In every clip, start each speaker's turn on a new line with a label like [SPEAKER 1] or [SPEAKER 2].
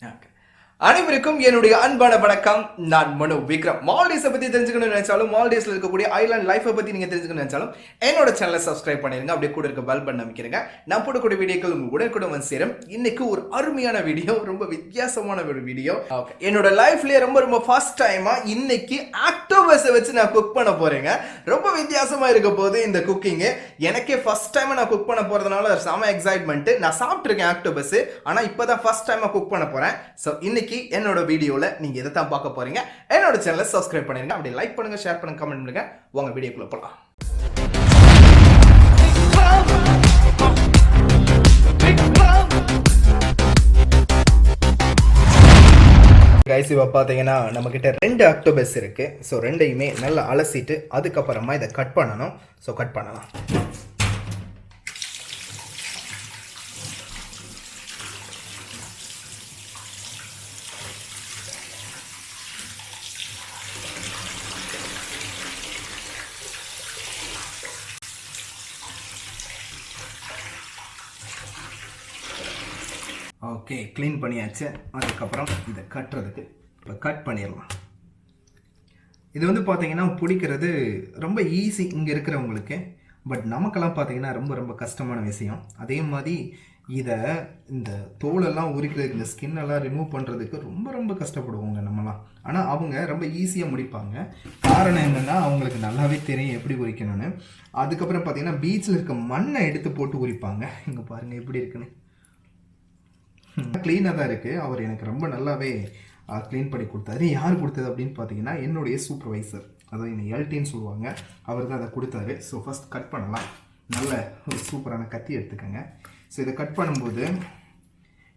[SPEAKER 1] Okay. அனைவருக்கும் என்னுடைய அன்பான வணக்கம். நான் மனோ விக்ரம். மால்டீவ்ஸை பற்றி தெரிஞ்சுக்கணும்னு நினைச்சாலும், மால்டீவ்ஸில் இருக்கக்கூடிய ஐலாண்ட் லைஃபை பற்றி நீங்கள் தெரிஞ்சுக்கணும்னு நினைச்சாலும் என்னோட சேனலை சப்ஸ்கிரைப் பண்ணிருங்க. அப்படியே கூட இருக்க பெல் பட்டன் அமைக்கிறங்க. நான் போடக்கூடிய வீடியோக்கள் உங்க உடனுக்குடன் வந்து சேரும். இன்னைக்கு ஒரு அருமையான வீடியோ, ரொம்ப வித்தியாசமான ஒரு வீடியோ. என்னோட லைஃப்லேயே ரொம்ப ஃபர்ஸ்ட் டைமா இன்னைக்கு ஆக்டோபஸை வச்சு நான் குக் பண்ண போறேங்க. ரொம்ப வித்தியாசமா இருக்க போது இந்த குக்கிங். எனக்கே ஃபர்ஸ்ட் டைமா நான் குக் பண்ண போறதுனால செம எக்ஸைட்மெண்ட். நான் சாப்பிட்டுருக்கேன் ஆக்டோபஸ், ஆனா இப்பதான் ஃபர்ஸ்ட் டைமா குக் பண்ண போறேன். ஸோ இன்னைக்கு என்னோட வீடியோல நீங்க இதை தான் பார்க்க போறீங்க. என்னோட சேனலை சப்ஸ்கிரைப் பண்ணிருங்க. அப்படியே லைக் பண்ணுங்க, ஷேர் பண்ணுங்க, கமெண்ட் பண்ணுங்க. வாங்க வீடியோக்குள்ள போலாம். கைஸ், இப்போ பார்த்தீங்கன்னா நம்மக்கிட்ட 2 ஆக்டோபஸ் இருக்கு. ஸோ ரெண்டையுமே நல்லா அலசிட்டு அதுக்கப்புறமா இதை கட் பண்ணணும். ஸோ கட் பண்ணலாம். ஓகே, க்ளீன் பண்ணியாச்சு. அதுக்கப்புறம் இதை கட்டுறதுக்கு இப்போ கட் பண்ணிடலாம். இது வந்து பார்த்தீங்கன்னா பிடிக்கிறது ரொம்ப ஈஸி இங்கே இருக்கிறவங்களுக்கு. பட் நமக்கெல்லாம் பார்த்தீங்கன்னா ரொம்ப கஷ்டமான விஷயம். அதே மாதிரி இதை இந்த தோலெல்லாம் உரிக்கிறதுக்கு, இந்த ஸ்கின்னெல்லாம் ரிமூவ் பண்ணுறதுக்கு ரொம்ப கஷ்டப்படுவாங்க நம்மலாம். ஆனால் அவங்க ரொம்ப ஈஸியாக முடிப்பாங்க. காரணம் என்னென்னா அவங்களுக்கு நல்லாவே தெரியும் எப்படி உரிக்கணும்னு. அதுக்கப்புறம் பார்த்தீங்கன்னா பீச்சில் இருக்க மண்ணை எடுத்து போட்டு உரிப்பாங்க. இங்கே பாருங்கள் எப்படி இருக்குன்னு. க்ளீனாக தான் இருக்குது. அவர் எனக்கு ரொம்ப நல்லாவே க்ளீன் பண்ணி கொடுத்தாரு. யார் கொடுத்தது அப்படின்னு பார்த்தீங்கன்னா என்னுடைய சூப்பர்வைசர், அதாவது என்னை எல்டின்னு சொல்லுவாங்க, அவர் தான் அதை கொடுத்தாரு. ஸோ ஃபஸ்ட் கட் பண்ணலாம். நல்ல ஒரு சூப்பரான கத்தி எடுத்துக்கோங்க. ஸோ இதை கட் பண்ணும்போது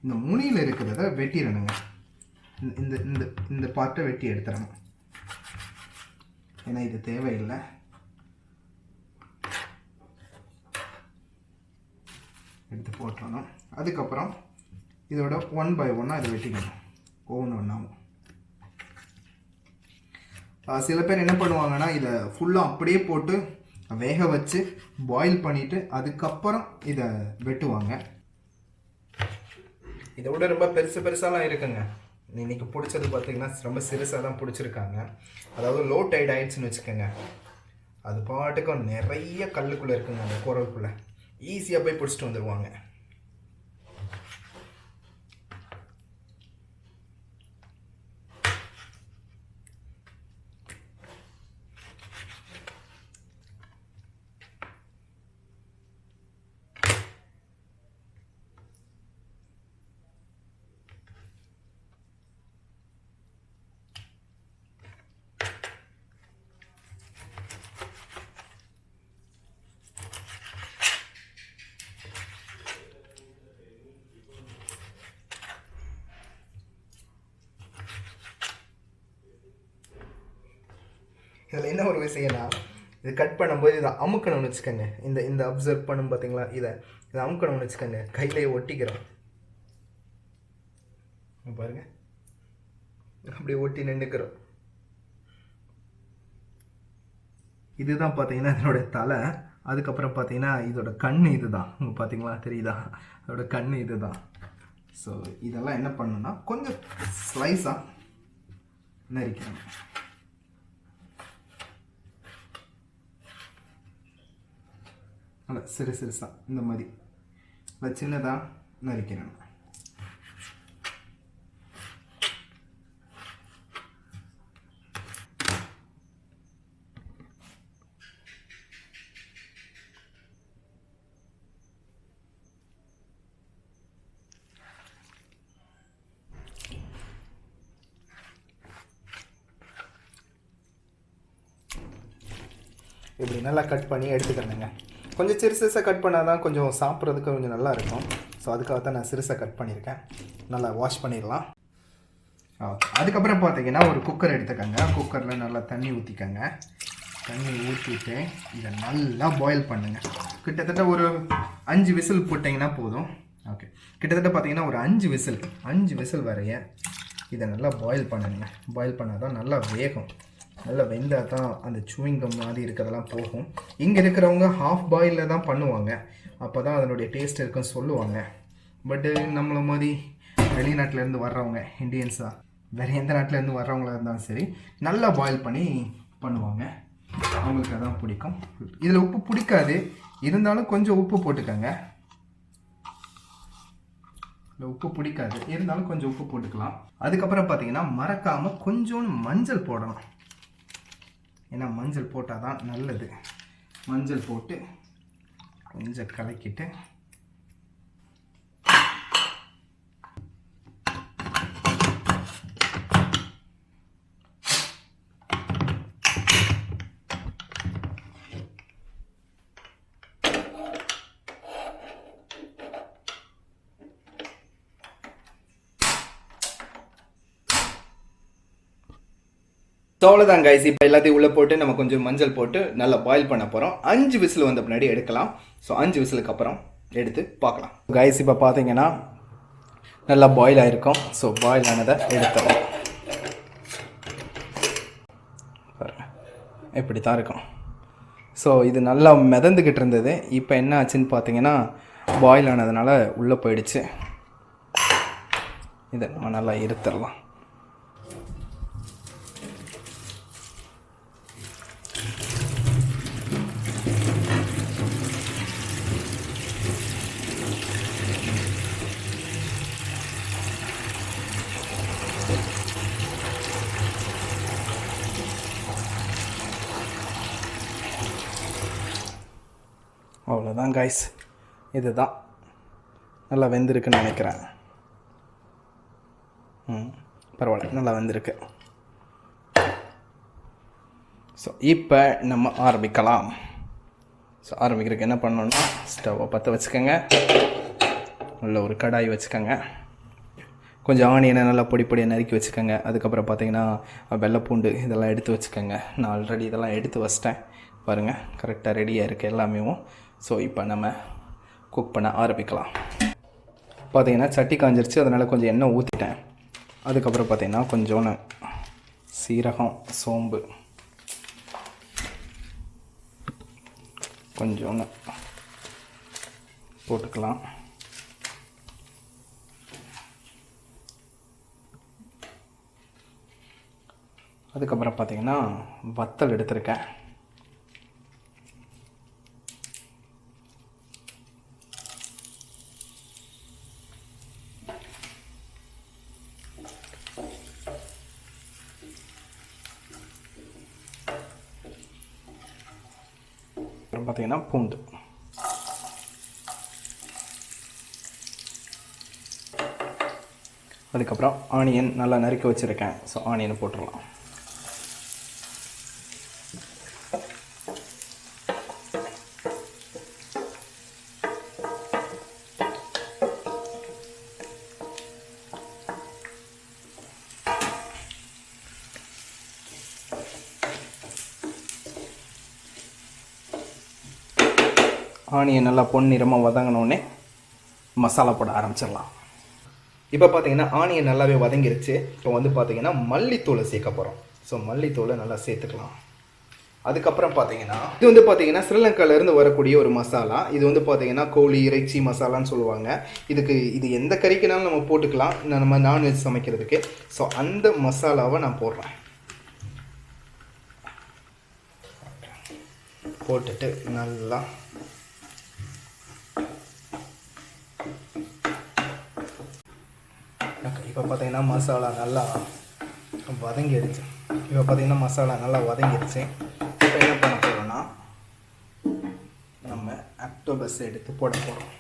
[SPEAKER 1] இந்த முனியில் இருக்கிறத வெட்டிடணுங்க. இந்த இந்த இந்த பார்ட்டை வெட்டி எடுத்துடணும். ஏன்னா இது தேவையில்லை. எடுத்து போட்டணும். அதுக்கப்புறம் இதோட 1 by 1 இதை வெட்டிக்கணும். ஒவ்வொன்றாகும். சில பேர் என்ன பண்ணுவாங்கன்னா இதை ஃபுல்லாக அப்படியே போட்டு வேக வச்சு பாயில் பண்ணிவிட்டு அதுக்கப்புறம் இதை வெட்டுவாங்க. இதை விட ரொம்ப பெருசாலாம் இருக்குங்க. இன்னைக்கு பிடிச்சது பார்த்தீங்கன்னா ரொம்ப சிறுசாக தான் பிடிச்சிருக்காங்க. அதாவது லோ டைட் ஆயிடுச்சுன்னு வச்சுக்கோங்க. அது பாட்டுக்கும் நிறைய கல்லுக்குள்ளே இருக்குங்க. அந்த குரலுக்குள்ளே ஈஸியாக போய் பிடிச்சிட்டு வந்துடுவாங்க. இதில் என்ன ஒரு விஷயம்னா, இது கட் பண்ணும்போது இதை அமுக்கணும்னு வச்சுக்கோங்க. இந்த அப்சர்வ் பண்ணும் பார்த்தீங்களா, இதை அமுக்கணும்னு வச்சுக்கோங்க. கையிலேயே ஒட்டிக்கிறோம் பாருங்க. அப்படியே ஒட்டி நின்றுக்கிறோம். இதுதான் பார்த்தீங்கன்னா இதனோட தலை. அதுக்கப்புறம் பார்த்தீங்கன்னா இதோட கண் இதுதான். பார்த்தீங்களா, தெரியுதா? அதோட கண் இதுதான். ஸோ இதெல்லாம் என்ன பண்ணணும்னா கொஞ்சம் ஸ்லைஸாக நறுக்கணும். சிறுசா இந்த மாதிரி சின்னதாக நறுக்கணும். இப்படி நல்லா கட் பண்ணி எடுத்துக்கிறேங்க. கொஞ்சம் சிறுசாக கட் பண்ணால் தான் கொஞ்சம் சாப்பிட்றதுக்கு கொஞ்சம் நல்லா இருக்கும். ஸோ அதுக்காக தான் நான் சிறுசாக கட் பண்ணியிருக்கேன். நல்லா வாஷ் பண்ணிடலாம். ஓகே, அதுக்கப்புறம் பார்த்தீங்கன்னா ஒரு குக்கர் எடுத்துக்கோங்க. குக்கரில் நல்லா தண்ணி ஊற்றிக்கோங்க. தண்ணி ஊற்றிட்டு இதை நல்லா பாயில் பண்ணுங்கள். கிட்டத்தட்ட ஒரு 5 விசில் போட்டிங்கன்னா போதும். ஓகே, கிட்டத்தட்ட பார்த்தீங்கன்னா ஒரு 5 விசில் வரைய இதை நல்லா பாயில் பண்ணுங்க. பாயில் பண்ணால் தான் நல்லா வேகும். நல்லா வெந்தால் தான் அந்த சூயிங்கம் மாதிரி இருக்கிறதெல்லாம் போகும். இங்கே இருக்கிறவங்க ஹாஃப் பாயிலில் தான் பண்ணுவாங்க. அப்போ தான் அதனுடைய டேஸ்ட் இருக்குன்னு சொல்லுவாங்க. பட்டு நம்மளை மாதிரி வெளிநாட்டிலேருந்து வர்றவங்க இந்தியன்ஸாக வேறு எந்த நாட்டிலேருந்து வர்றவங்களாக இருந்தாலும் சரி நல்லா பாயில் பண்ணி பண்ணுவாங்க. அவங்களுக்கு அதான் பிடிக்கும். இதில் உப்பு பிடிக்காது, இருந்தாலும் கொஞ்சம் உப்பு போட்டுக்கோங்க. இல்லை உப்பு பிடிக்காது, இருந்தாலும் கொஞ்சம் உப்பு போட்டுக்கலாம். அதுக்கப்புறம் பார்த்தீங்கன்னா மறக்காமல் கொஞ்சோண்டு மஞ்சள் போடணும். ஏன்னா மஞ்சள் போட்டால் தான் நல்லது. மஞ்சள் போட்டு கொஞ்சம் கலக்கிட்டு அவ்வளோதான் கைஸ். இப்போ எல்லாத்தையும் உள்ளே போட்டு நம்ம கொஞ்சம் மஞ்சள் போட்டு நல்லா பாயில் பண்ண போகிறோம். 5 விசில் வந்த பின்னாடி எடுக்கலாம். ஸோ 5 விசிலுக்கு அப்புறம் எடுத்து பார்க்கலாம். கைஸ் இப்போ பார்த்தீங்கன்னா நல்லா பாயில் ஆகிருக்கும். ஸோ பாயில் ஆனதை எடுத்துடலாம். இப்படி தான் இருக்கும். ஸோ இது நல்லா மிதந்துக்கிட்டு இருந்தது. இப்போ என்ன ஆச்சுன்னு பார்த்தீங்கன்னா பாயில் ஆனதுனால உள்ளே போயிடுச்சு. இதை நம்ம நல்லா இருத்துடலாம். அவ்வளோதான் கைஸ், இதுதான் நல்லா வெந்திருக்குன்னு நினைக்கிறேன். பரவாயில்ல, நல்லா வெந்திருக்கு. ஸோ இப்போ நம்ம ஆரம்பிக்கலாம். ஸோ ஆரம்பிக்கிறதுக்கு என்ன பண்ணணுன்னா ஸ்டவ்வை பற்ற வச்சுக்கோங்க. நல்ல ஒரு கடாய் வச்சுக்கோங்க. கொஞ்சம் ஆனியனை நல்லா பொடி பொடியை நறுக்கி வச்சுக்கோங்க. அதுக்கப்புறம் பார்த்தீங்கன்னா வெள்ளைப்பூண்டு இதெல்லாம் எடுத்து வச்சுக்கோங்க. நான் ஆல்ரெடி இதெல்லாம் எடுத்து வச்சிட்டேன். பாருங்கள், கரெக்டாக ரெடியாக இருக்குது எல்லாமே. ஸோ இப்போ நம்ம குக் பண்ண ஆரம்பிக்கலாம். பார்த்தீங்கன்னா சட்டி காஞ்சிருச்சு, அதனால் கொஞ்சம் எண்ணெய் ஊற்றிட்டேன். அதுக்கப்புறம் பார்த்தீங்கன்னா கொஞ்சோன்னு சீரகம், சோம்பு, கொஞ்சோன்னு போட்டுக்கலாம். அதுக்கப்புறம் பார்த்தீங்கன்னா வத்தல் எடுத்திருக்கேன். பார்த்தீங்கன்னா பூண்டு, அதுக்கப்புறம் ஆனியன் நல்லா நறுக்கி வச்சுருக்கேன். ஸோ ஆனியனை போட்டுடலாம். ஆனியன் நல்லா பொன்னிறமாக வதங்கினோடனே மசாலா போட ஆரம்பிச்சிடலாம். இப்போ பார்த்தீங்கன்னா ஆனியன் நல்லாவே வதங்கிருச்சு. இப்போ வந்து பார்த்தீங்கன்னா மல்லித்தூளை சேர்க்க போகிறோம். ஸோ மல்லித்தூளை நல்லா சேர்த்துக்கலாம். அதுக்கப்புறம் பார்த்தீங்கன்னா இது வந்து பார்த்தீங்கன்னா ஸ்ரீலங்காவிலேருந்து வரக்கூடிய ஒரு மசாலா. இது வந்து பார்த்தீங்கன்னா கோழி இறைச்சி மசாலான்னு சொல்லுவாங்க. இது எந்த கறிக்குனாலும் நம்ம போட்டுக்கலாம், நம்ம நான்வெஜ் சமைக்கிறதுக்கு. ஸோ அந்த மசாலாவை நான் போடுறேன். போட்டுட்டு நல்லா இப்போ பார்த்தீங்கன்னா மசாலா நல்லா வதங்கிடுச்சு. இப்போ என்ன பண்ண போகிறோம்னா நம்ம ஆக்டோபஸ் எடுத்து போட போகிறோம்.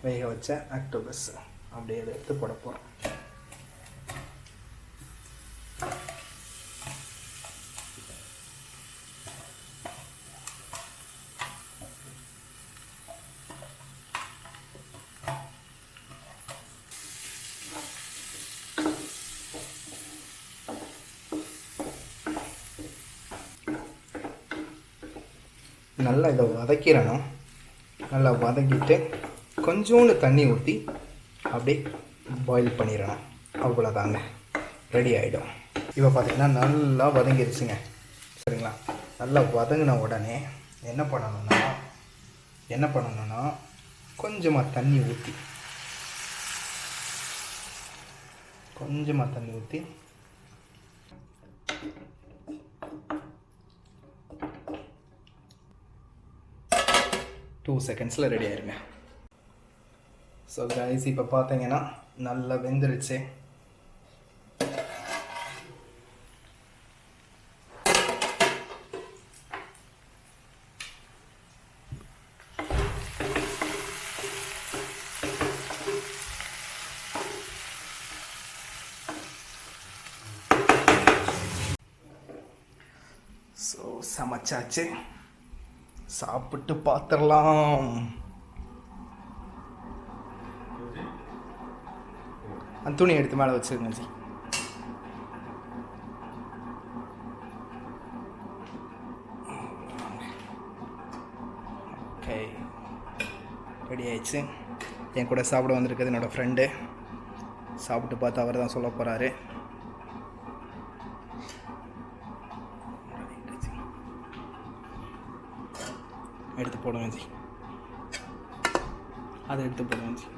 [SPEAKER 1] வேக வச்ச ஆக்டோபஸ் அப்படியே எடுத்து போட போகிறோம். நல்லா இதை வதக்கிடணும். நல்லா வதக்கிட்டு கொஞ்சோண்டு தண்ணி ஊற்றி அப்படியே பாயில் பண்ணிடணும். அவ்வளோதாங்க, ரெடி ஆகிடும். இப்போ பார்த்திங்கன்னா நல்லா வதங்கிடுச்சுங்க. சரிங்களா? நல்லா வதங்கின உடனே என்ன பண்ணணுன்னா கொஞ்சமாக தண்ணி ஊற்றி கொஞ்சமாக தண்ணி ஊற்றி டூ செகண்ட்ஸில் ரெடி ஆயிருங்க. ஸோ கைஸ் இப்போ பார்த்தீங்கன்னா நல்லா வெந்துருச்சு. ஸோ சமைச்சாச்சு, சாப்பிட்டு பார்த்துடலாம். அந்த துணி எடுத்து மேலே வச்சுருங்க ஜி. ஓகே, ரெடி ஆயிடுச்சு. என் கூட சாப்பிட வந்திருக்குது என்னோடய ஃப்ரெண்டு. சாப்பிட்டு பார்த்து அவர் தான் சொல்ல போகிறாரு. எடுத்து போடுவேன் ஜி, அதை எடுத்து போடுவேன் ஜி.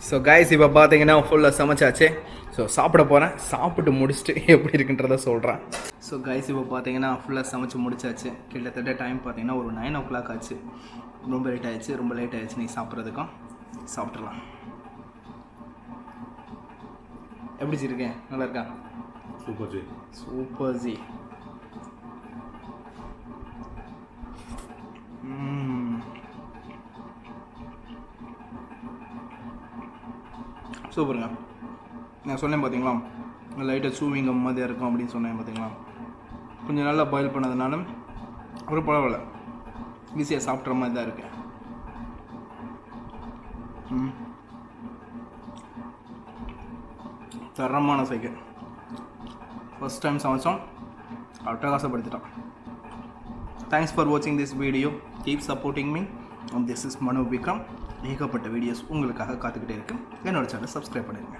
[SPEAKER 1] ஸோ கைஸ் இப்போ பார்த்தீங்கன்னா ஃபுல்லாக சமைச்சாச்சு. ஸோ சாப்பிட போகிறேன். சாப்பிட்டு முடிச்சுட்டு எப்படி இருக்குன்றத சொல்கிறேன். ஸோ கைஸ் இப்போ பார்த்தீங்கன்னா ஃபுல்லாக சமைச்சு முடிச்சாச்சு. கிட்டத்தட்ட டைம் பார்த்தீங்கன்னா ஒரு 9 o'clock ஆச்சு. ரொம்ப லேட் ஆகிடுச்சு நீ சாப்பிட்றதுக்கும். சாப்பிட்றலாம். எப்படி இருக்கேன்? நல்லா இருக்கா? Super G. சூப்பருங்க. நான் சொன்னேன் பார்த்தீங்களா, லைட்டாக சூவிங்கம் மாதிரி இருக்கும் அப்படின்னு சொன்னேன் பார்த்தீங்களா. கொஞ்சம் நல்லா பாயில் பண்ணதுனால ஒரு பரவாயில்ல, ஈஸியாக சாப்பிட்ற மாதிரி தான் இருக்கு. தரமான சைக்கிள். ஃபர்ஸ்ட் டைம் சமைச்சோம், அட்டகாசப்படுத்திட்டோம். தேங்க்ஸ் ஃபார் வாட்சிங் this video. Keep supporting me. This is Mano Vikram. ஏகப்பட்ட வீடியோஸ் உங்களுக்காக காத்துக்கிட்டே இருக்கு. என்னோட சேனலை சப்ஸ்கிரைப் பண்ணிடுங்க.